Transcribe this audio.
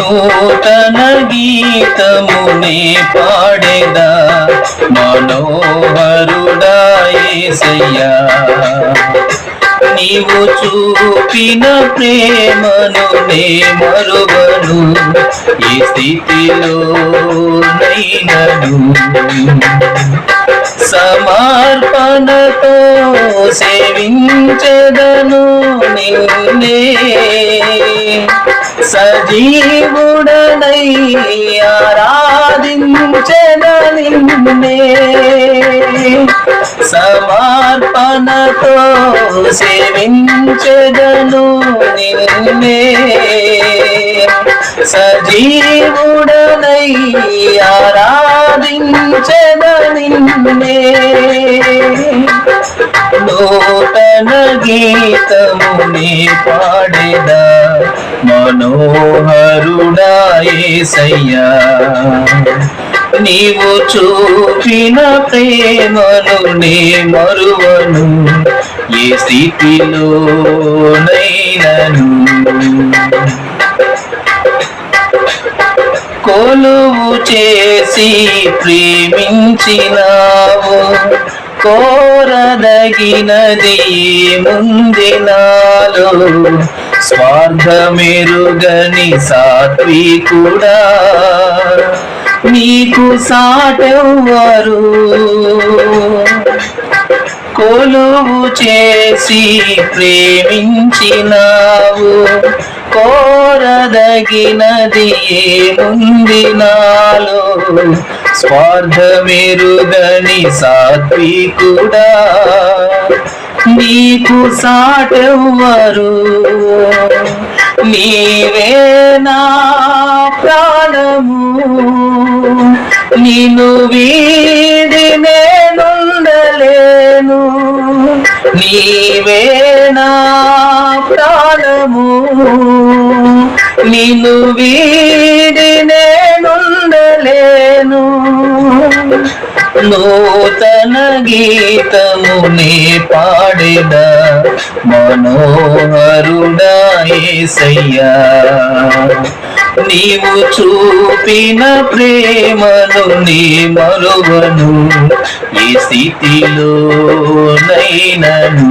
నూతన గీతమునే పాడేదా మనోహరుడా యేసయ్యా నీవు చూపిన ప్రేమను నే మరువను ఈ స్థితిలో నైనను సమర్పణతో సేవించెదను నిన్నే సజీవుడనై ఆరాధించెదను నిన్నే సమర్పణతో సేవించెదను నిన్నే సజీవుడనై ఆరాధించెదను నిన్నే నూతన గీతమునే పాడేదా మనోహరుడా యేసయ్యా నీవు చూపిన ప్రేమను నే మరువను ఏ స్థితిలో నైనను కొలువు చేసి ప్రేమించినావు కోరదగినది ముందినాలో స్వార్థమెరుగని సాత్వికుడా నీకు సాటెవ్వరు కొలువు చేసి ప్రేమించినావు కోరదగినది ముందినాలో స్వార్థమెరుగని సాత్వికుడా నీకు సాటెవ్వరు నీవే నా ప్రాణము నిన్ను వీడి నేనుండలేను నీవే నా ప్రాణము నిన్ను వీడి నేనుండలేను నూతన గీతమునే పాడేదా మనోహరుడా యేసయ్యా నీవు చూపిన ప్రేమను నీ మరువను ఈ స్థితిలో నైనను